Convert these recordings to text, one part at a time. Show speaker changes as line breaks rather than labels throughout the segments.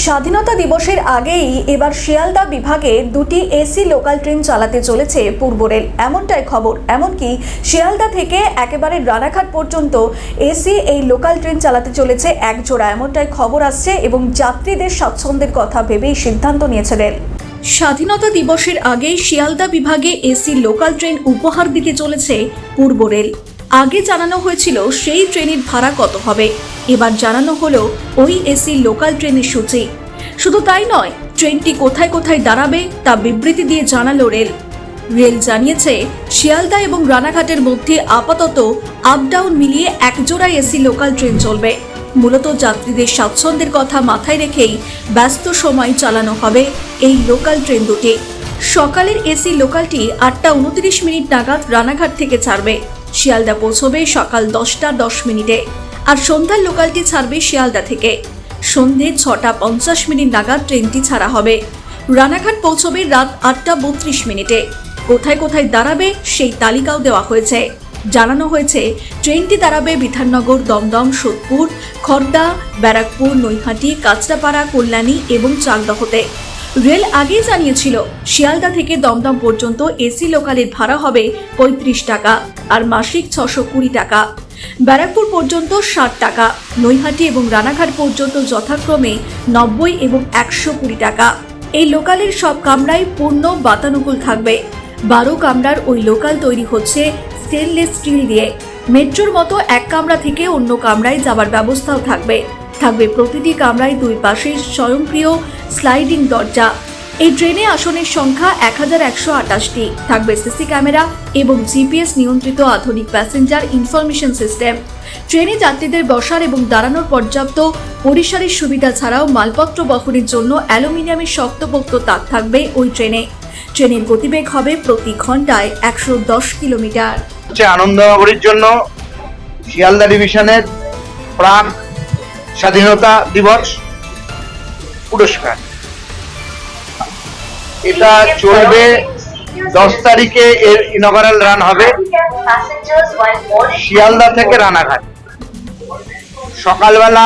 স্বাধীনতা দিবসের আগেই এবার শিয়ালদা বিভাগে দুটি এসি লোকাল ট্রেন চালাতে চলেছে পূর্ব রেল, এমনটাই খবর। এমনকি শিয়ালদা থেকে একেবারে রানাঘাট পর্যন্ত এসি এই লোকাল ট্রেন চালাতে চলেছে এক জোড়া, এমনটাই খবর আসছে এবং যাত্রীদের স্বাচ্ছন্দ্যের কথা ভেবেই সিদ্ধান্ত নিয়েছে রেল। স্বাধীনতা দিবসের আগেই শিয়ালদা বিভাগে এসি লোকাল ট্রেন উপহার দিতে চলেছে পূর্ব রেল। আগে জানানো হয়েছিল সেই ট্রেনের ভাড়া কত হবে, এবার জানানো হলো ওই এসি লোকাল ট্রেনের সূচি। শুধু তাই নয়, ট্রেনটি কোথায় কোথায় দাঁড়াবে তা বিবৃতি দিয়ে জানালো রেল। রেল জানিয়েছে শিয়ালদা এবং রানাঘাটের মধ্যে আপাতত আপ ডাউন মিলিয়ে একজোড়া এসি লোকাল ট্রেন চলবে। মূলত যাত্রীদের স্বাচ্ছন্দ্যের কথা মাথায় রেখেই ব্যস্ত সময় চালানো হবে এই লোকাল ট্রেন দুটি। সকালের এসি লোকালটি 8:29 নাগাদ রানাঘাট থেকে ছাড়বে, শিয়ালদা পৌঁছবে সকাল 10:10 আর সন্ধ্যার লোকালটি ছাড়বে শিয়ালদা থেকে। সন্ধে 6:50 নাগাদ ট্রেনটি ছাড়া হবে, রানাঘাট পৌঁছবে রাত 8:32। কোথায় কোথায় দাঁড়াবে সেই তালিকাও দেওয়া হয়েছে। জানানো হয়েছে ট্রেনটি দাঁড়াবে বিধাননগর, দমদম, সোদপুর, খড়দা, ব্যারাকপুর, নৈহাটি, কাঁচরাপাড়া, কল্যাণী এবং চাকদহতে। রেল আগেই জানিয়েছিল শিয়ালদা থেকে দমদম পর্যন্ত এসি লোকালের ভাড়া হবে 35 টাকা আর মাসিক 620 টাকা। ব্যারাকপুর পর্যন্ত 60 টাকা, নৈহাটি এবং রানাঘাট পর্যন্ত যথাক্রমে 90 এবং 120 টাকা। এই লোকালের সব কামরাই পূর্ণ বাতানুকূল থাকবে। 12 কামরার ওই লোকাল তৈরি হচ্ছে স্টেনলেস স্টিল দিয়ে। মেট্রোর মতো এক কামরা থেকে অন্য কামরায় যাবার ব্যবস্থাও থাকবে। প্রতিটি কামরায় দুই পাশে স্বয়ংক্রিয় স্লাইডিং দরজা। এই ট্রেনে আসনের সংখ্যা 1128টি। থাকবে সিসি ক্যামেরা এবং জিপিএস নিয়ন্ত্রিত আধুনিক প্যাসেঞ্জার ইনফরমেশন সিস্টেম। ট্রেনে যাত্রীদের বসার এবং দাঁড়ানোর পর্যাপ্ত পরিসরের সুবিধা ছাড়াও মালপত্র বহনের জন্য অ্যালুমিনিয়ামের শক্তপোক্ত তাক থাকবে ওই ট্রেনে। ট্রেনের গতিবেগ হবে প্রতি ঘন্টায় 110 কিলোমিটার।
আনন্দনগরীর জন্য শিয়ালদা ডিভিশনের প্রাক স্বাধীনতা দিবস পুরস্কার, এটা চলবে 10 তারিখে। এর ইনঅগারাল রান হবে শিয়ালদা থেকে রানাঘাট। সকালবেলা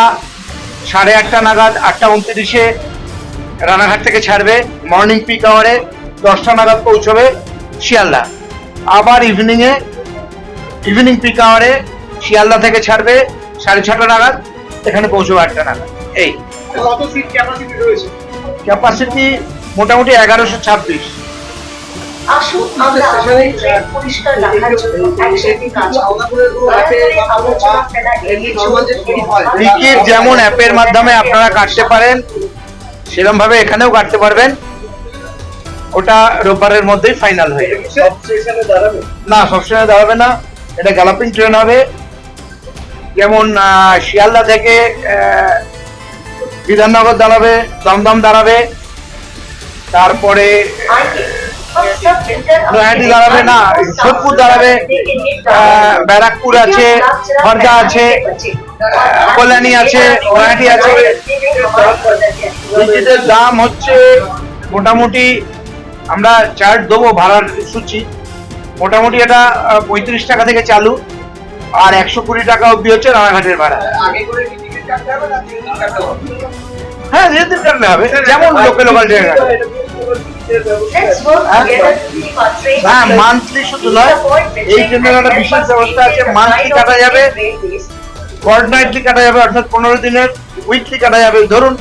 8:30 নাগাদ 8:29 রানাঘাট থেকে ছাড়বে, মর্নিং পিক আওয়ারে 10টা নাগাদ পৌঁছবে শিয়ালদা। আবার ইভিনিং পিক আওয়ারে শিয়ালদা থেকে ছাড়বে 6:30 নাগাদ, এখানে পৌঁছবে 8টা নাগাদ। এই
কত সিট ক্যাপাসিটি রয়েছে?
ক্যাপাসিটি মোটামুটি 1126।
আসুন আমরা ট্রেন পরিষ্কার রাখার জন্য একসাথে কাজ করব।
টিকিট যেমন অ্যাপের মাধ্যমে আপনারা কাটতে পারেন, সেরকম ভাবে এখানেও কাটতে পারবেন। ওটা রোববারের মধ্যেই ফাইনাল হয়ে যাবে।
সব স্টেশনে দাঁড়াবে
না, সব স্টেশনে দাঁড়াবে না, এটা গ্যালাপিং ট্রেন হবে। যেমন শিয়ালদা থেকে বিধাননগর দাঁড়াবে, দমদম দাঁড়াবে, তারপরে নৈহাটি দাঁড়াবে না, সোদপুর দাঁড়াবে, ব্যারাকপুর আছে, খড়দা আছে, কল্যাণী আছে, নৈহাটি আছে। টিকিটের দাম হচ্ছে মোটামুটি, আমরা চার্ট দেবো ভাড়ার সূচি, মোটামুটি এটা 35 টাকা থেকে চালু আর 120 টাকা অব্দি হচ্ছে রানাঘাটের ভাড়া। হ্যাঁ, যেদিন কাটলে হবে, যেমন লোকাল ট্রেন। হ্যাঁ, মান্থলি শুধু নয়, এই ট্রেনের একটা বিশেষ ব্যবস্থা আছে। মান্থলি কাটা যাবে, ফর্টনাইটলি কাটা যাবে, অর্থাৎ 15 দিনের, উইকলি কাটা যাবে। ধরুন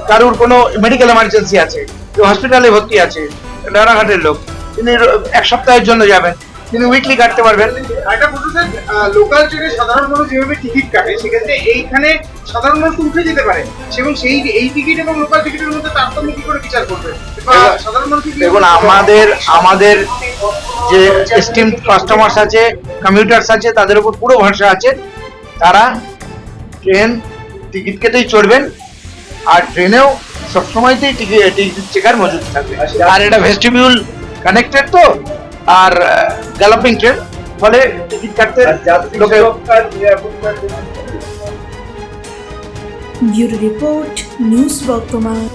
কারুর কোনো মেডিকেল এমার্জেন্সি আছে, হসপিটালে ভর্তি আছে, রানাঘাটের লোক, তিনি 1 সপ্তাহের জন্য যাবেন, তিনি উইকলি কাটতে পারবেন।
একটা বলতে স্যার, লোকাল ট্রেনে সাধারণ মানুষ যেভাবে টিকিট কাটে, সেক্ষেত্রে এইখানে সাধারণ মানুষ উঠে যেতে পারে, এবং এই টিকিট এবং লোকাল টিকিটের মধ্যে তারতম্য কি করে বিচার করবে? সাধারণ মানুষ
দেখুন, আমাদের যে এস্টিম কাস্টমার্স আছে, কমিউটার্স আছে, তাদের উপর পুরো ভরসা আছে। তারা ট্রেন টিকিট কেটেই চড়বেন, আর ট্রেনেও সবসময়তেই টিকিট চেকার মজুদ থাকবে। আর এটা ভেস্টিবিউল কানেক্টেড তো, আর গ্যালাপিং ট্রেন, ফলে টিকিট কাটতে লোকে।
ব্যুরো রিপোর্ট, নিউজ বর্তমান।